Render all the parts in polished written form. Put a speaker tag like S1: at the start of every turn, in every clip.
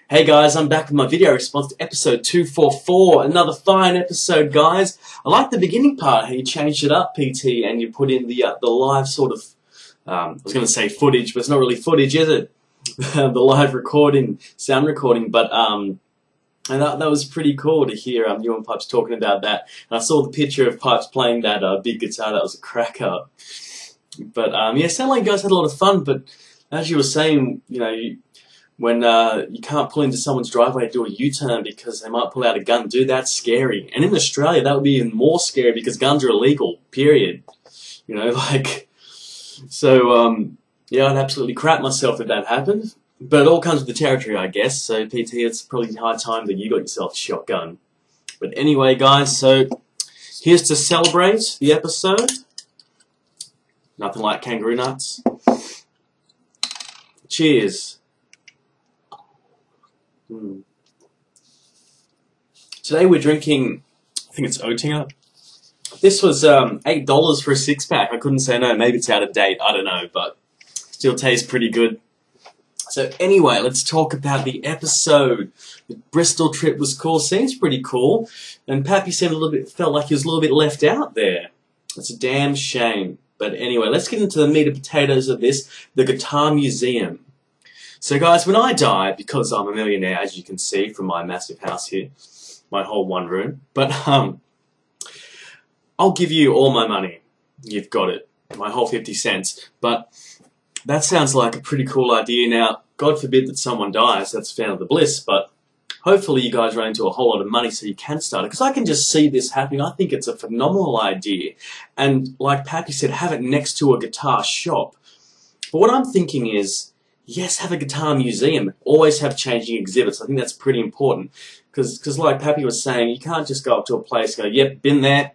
S1: Hey guys, I'm back with my video response to episode 244. Another fine episode, guys. I like the beginning part, how you changed it up, PT, and you put in the live sort of, I was going to say footage, but it's not really footage, is it? The live recording, sound recording, but and that was pretty cool to hear you and Pipes talking about that. And I saw the picture of Pipes playing that big guitar. That was a cracker. But yeah, it sounded like you guys had a lot of fun, but as you were saying, you know, when you can't pull into someone's driveway and do a U-turn because they might pull out a gun, dude, that's scary. And in Australia, that would be even more scary because guns are illegal, period. You know, like, so, yeah, I'd absolutely crap myself if that happened. But it all comes with the territory, I guess. So, PT, it's probably high time that you got yourself a shotgun. But anyway, guys, so here's to celebrate the episode. Nothing like kangaroo nuts. Cheers. Today we're drinking, I think it's Oettinger. This was $8 for a six-pack. I couldn't say no. Maybe it's out of date. I don't know, but still tastes pretty good. So anyway, let's talk about the episode. The Bristol trip was cool. Seems pretty cool. And Pappy felt like he was a little bit left out there. It's a damn shame. But anyway, let's get into the meat and potatoes of this, the Guitar Museum. So guys, when I die, because I'm a millionaire, as you can see from my massive house here, my whole one room, but I'll give you all my money. You've got it, my whole 50 cents. But that sounds like a pretty cool idea. Now, God forbid that someone dies, that's fan of the bliss, but hopefully you guys run into a whole lot of money so you can start it, because I can just see this happening. I think it's a phenomenal idea. And like Pappy said, have it next to a guitar shop. But what I'm thinking is, yes, have a guitar museum. Always have changing exhibits. I think that's pretty important. Because like Pappy was saying, you can't just go up to a place and go, yep, been there.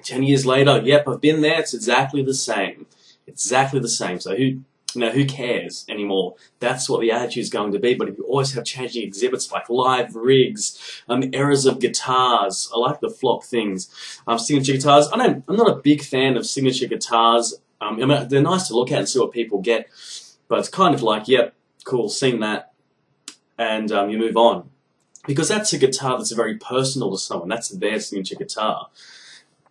S1: 10 years later, yep, I've been there. It's exactly the same. Exactly the same. So who cares anymore? That's what the attitude is going to be. But if you always have changing exhibits like live rigs, eras of guitars. I like the flop things. Signature guitars. I'm not a big fan of signature guitars. I mean, they're nice to look at and see what people get. But it's kind of like, yep, cool, seen that, and you move on. Because that's a guitar that's very personal to someone. That's their signature guitar.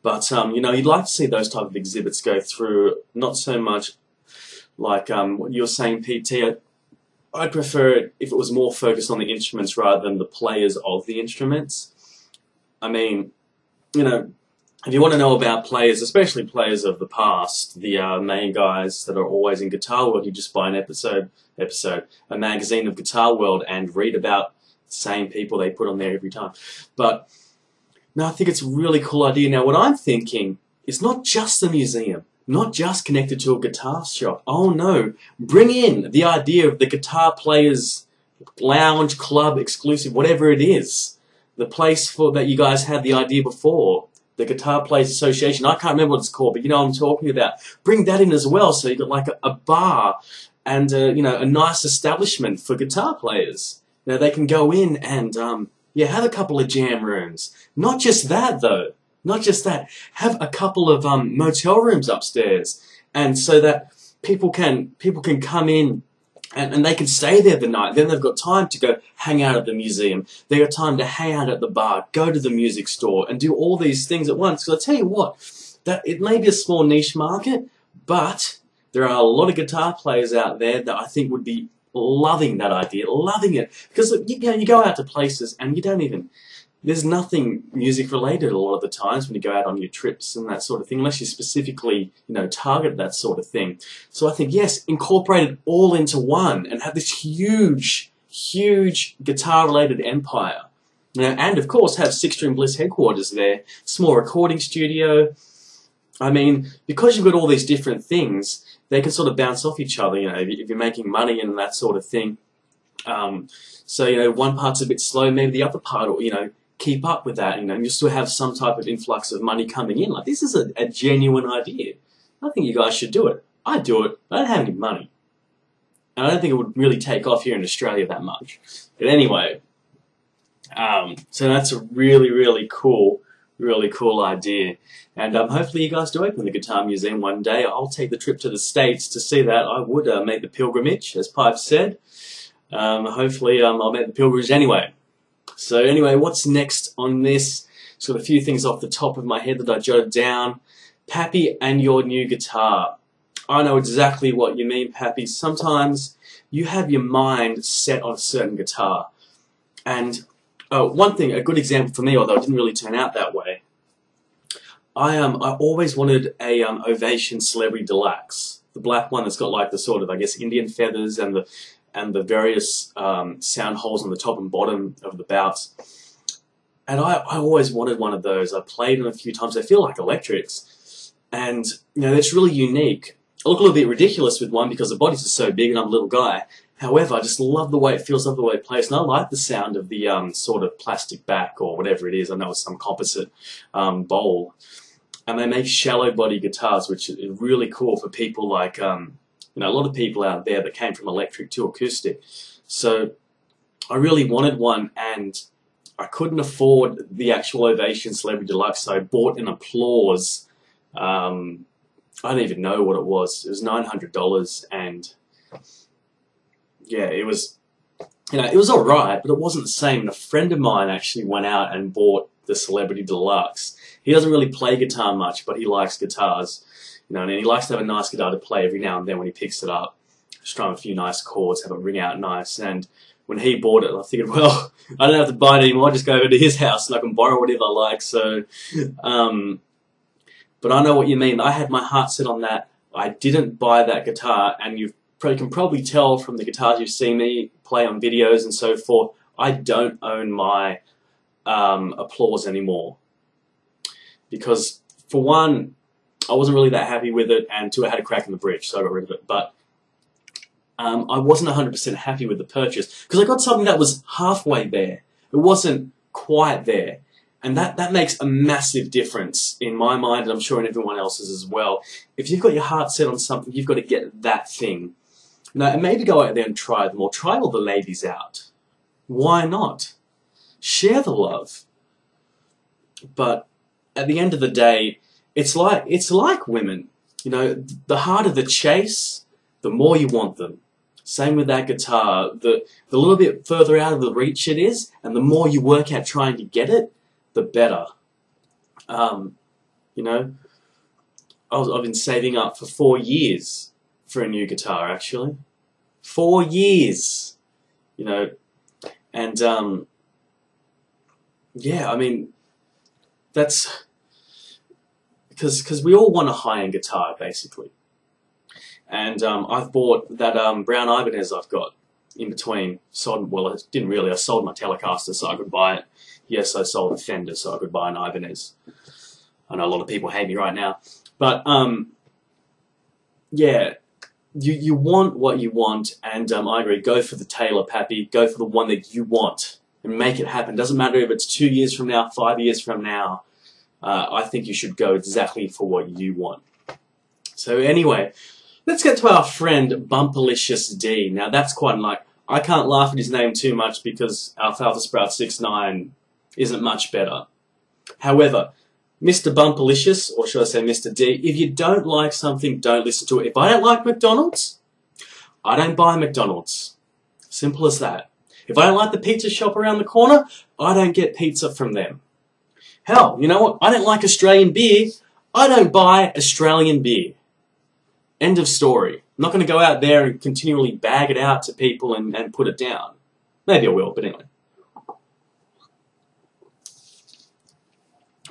S1: But, you know, you'd like to see those type of exhibits go through, not so much like what you're saying, PT. I'd prefer it if it was more focused on the instruments rather than the players of the instruments. I mean, you know, if you want to know about players, especially players of the past, the main guys that are always in Guitar World, you just buy a magazine of Guitar World and read about the same people they put on there every time. But no, I think it's a really cool idea. Now, what I'm thinking is not just the museum, not just connected to a guitar shop. Oh no, bring in the idea of the guitar players lounge, club, exclusive, whatever it is. The place for that you guys had the idea before. The Guitar Players Association. I can't remember what it's called, but you know what I'm talking about. Bring that in as well, so you got like a bar and you know, a nice establishment for guitar players. Now they can go in and yeah, have a couple of jam rooms. Not just that though. Not just that. Have a couple of motel rooms upstairs, and so that people can come in. And they can stay there the night. Then they've got time to go hang out at the museum. They've got time to hang out at the bar, go to the music store, and do all these things at once. Because I tell you what, that it may be a small niche market, but there are a lot of guitar players out there that I think would be loving that idea, loving it. Because you know, you go out to places and you don't even... There's nothing music related a lot of the times when you go out on your trips and that sort of thing, unless you specifically, you know, target that sort of thing. So I think, yes, incorporate it all into one and have this huge, huge guitar-related empire. You know, and, of course, have Six String Bliss headquarters there, small recording studio. I mean, because you've got all these different things, they can sort of bounce off each other, you know, if you're making money and that sort of thing. So, you know, one part's a bit slow, maybe the other part, or, you know, keep up with that, you know, and you still have some type of influx of money coming in. Like, this is a genuine idea. I think you guys should do it. I'd do it. I don't have any money. And I don't think it would really take off here in Australia that much. But anyway, so that's a really, really cool idea. And hopefully you guys do open the Guitar Museum one day. I'll take the trip to the States to see that. I would make the pilgrimage, as Pipe said. Hopefully I'll make the pilgrimage anyway. So anyway, what's next on this? Just got a few things off the top of my head that I jotted down. Pappy and your new guitar. I know exactly what you mean, Pappy. Sometimes you have your mind set on a certain guitar. And one thing, a good example for me, although it didn't really turn out that way, I always wanted a Ovation Celebrity Deluxe, the black one that's got like the sort of, I guess, Indian feathers and the various sound holes on the top and bottom of the bouts. And I always wanted one of those. I played them a few times. They feel like electrics, and you know, it's really unique. I look a little bit ridiculous with one because the bodies are so big and I'm a little guy. However, I just love the way it feels, love the way it plays, and I like the sound of the sort of plastic back or whatever it is. I know it's some composite bowl. And they make shallow body guitars, which is really cool for people like, you know, a lot of people out there that came from electric to acoustic. So I really wanted one, and I couldn't afford the actual Ovation Celebrity Deluxe, so I bought an Applause. I don't even know what it was. It was $900, and yeah, it was, you know, it was all right, but it wasn't the same. And a friend of mine actually went out and bought the Celebrity Deluxe. He doesn't really play guitar much, but he likes guitars, you know, and he likes to have a nice guitar to play every now and then when he picks it up. Strum a few nice chords, have it ring out nice. And when he bought it, I figured, well, I don't have to buy it anymore. I just go over to his house and I can borrow whatever I like. So, but I know what you mean. I had my heart set on that. I didn't buy that guitar, and you can probably tell from the guitars you've seen me play on videos and so forth, I don't own my Applause anymore. Because, for one, I wasn't really that happy with it, and two, I had a crack in the bridge, so I got rid of it. But I wasn't 100% happy with the purchase, because I got something that was halfway there. It wasn't quite there. And that makes a massive difference in my mind, and I'm sure in everyone else's as well. If you've got your heart set on something, you've got to get that thing. Now, and maybe go out there and try them, or try all the ladies out. Why not? Share the love. But at the end of the day, it's like women. You know, the harder the chase, the more you want them. Same with that guitar. The little bit further out of the reach it is, and the more you work at trying to get it, the better. You know, I've been saving up for 4 years for a new guitar, actually. 4 years! You know, and yeah, I mean, that's because we all want a high-end guitar, basically. And I've bought that Brown Ibanez I've got in between. Well, I didn't really. I sold my Telecaster so I could buy it. Yes, I sold a Fender so I could buy an Ibanez. I know a lot of people hate me right now. But, yeah, you want what you want, and I agree. Go for the Taylor, Pappy. Go for the one that you want and make it happen. Doesn't matter if it's 2 years from now, 5 years from now. I think you should go exactly for what you want. So anyway, let's get to our friend Bumperlicious D. Now that's quite like, I can't laugh at his name too much because Alfalfa Sprout 69 isn't much better. However, Mr. Bumperlicious, or should I say Mr. D, if you don't like something, don't listen to it. If I don't like McDonald's, I don't buy McDonald's. Simple as that. If I don't like the pizza shop around the corner, I don't get pizza from them. Hell, you know what? I don't like Australian beer. I don't buy Australian beer. End of story. I'm not going to go out there and continually bag it out to people and put it down. Maybe I will, but anyway.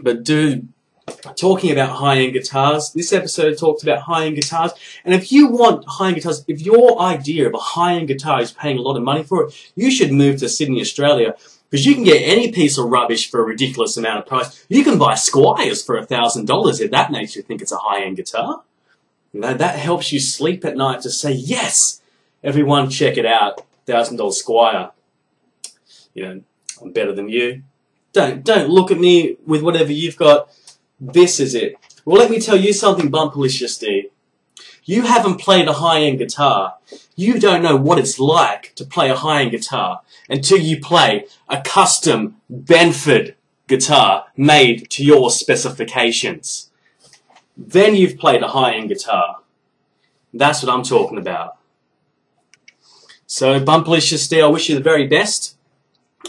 S1: But dude, talking about high-end guitars, this episode talks about high-end guitars, and if you want high-end guitars, if your idea of a high-end guitar is paying a lot of money for it, you should move to Sydney, Australia, because you can get any piece of rubbish for a ridiculous amount of price. You can buy Squiers for $1,000 if that makes you think it's a high-end guitar. You know, that helps you sleep at night to say, yes, everyone check it out, $1,000 Squier. You know, I'm better than you. Don't look at me with whatever you've got. This is it. Well, let me tell you something, Bumperlicious D. You haven't played a high-end guitar. You don't know what it's like to play a high-end guitar until you play a custom Benford guitar made to your specifications. Then you've played a high-end guitar. That's what I'm talking about. So, Bumperlicious D, I wish you the very best,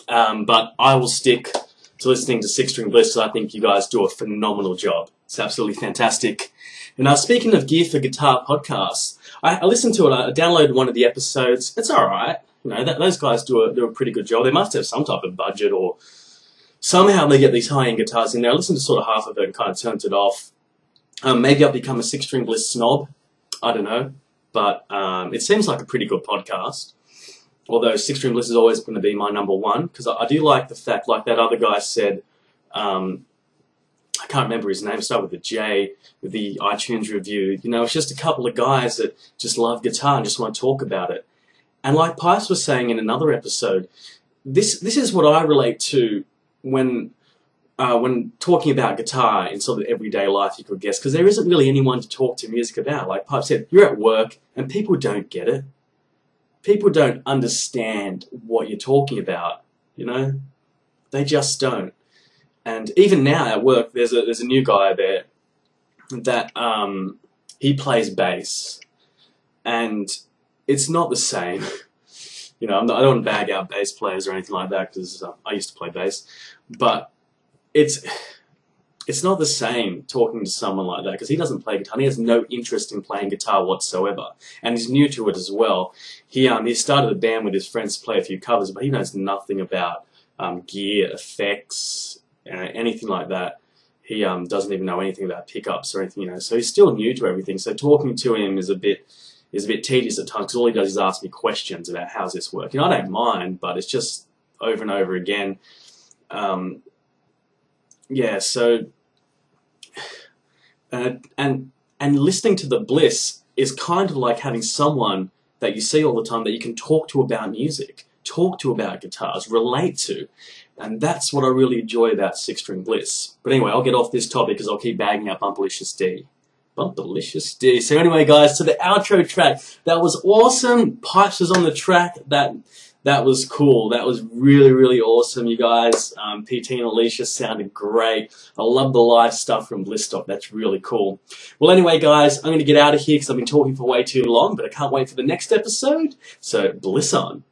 S1: but I will stick to listening to Six String Bliss because I think you guys do a phenomenal job. It's absolutely fantastic. And speaking of Gear for Guitar podcasts, I listened to it. I downloaded one of the episodes. It's all right. You know, those guys do a pretty good job. They must have some type of budget, or somehow they get these high-end guitars in there. I listened to sort of half of it and kind of turned it off. Maybe I'll become a Six String Bliss snob. I don't know. But it seems like a pretty good podcast. Although Six String Bliss is always going to be my number one, because I do like the fact, like that other guy said, I can't remember his name, start with a J, with the iTunes review. You know, it's just a couple of guys that just love guitar and just want to talk about it. And like Pipes was saying in another episode, this is what I relate to when talking about guitar in sort of everyday life, you could guess, because there isn't really anyone to talk to music about. Like Pipes said, you're at work and people don't get it. People don't understand what you're talking about, you know? They just don't. And even now at work, there's a new guy there that he plays bass, and it's not the same. You know, I don't want to bag out bass players or anything like that, because I used to play bass, but it's not the same talking to someone like that, because he doesn't play guitar. He has no interest in playing guitar whatsoever, and he's new to it as well. He started a band with his friends to play a few covers, but he knows nothing about gear, effects, anything like that. He doesn't even know anything about pickups or anything, you know. So he's still new to everything. So talking to him is a bit tedious at times, because all he does is ask me questions about how's this work. You know, I don't mind, but it's just over and over again. Yeah, so and listening to the Bliss is kind of like having someone that you see all the time that you can talk to about music, talk to about guitars, relate to. And that's what I really enjoy about Six String Bliss. But anyway, I'll get off this topic because I'll keep bagging out Bumperlicious D. Bumperlicious D. So anyway, guys, to the outro track. That was awesome. Pipes was on the track. That was cool. That was really, really awesome, you guys. PT and Alicia sounded great. I love the live stuff from Blisstop. That's really cool. Well, anyway, guys, I'm going to get out of here because I've been talking for way too long, but I can't wait for the next episode. So, bliss on.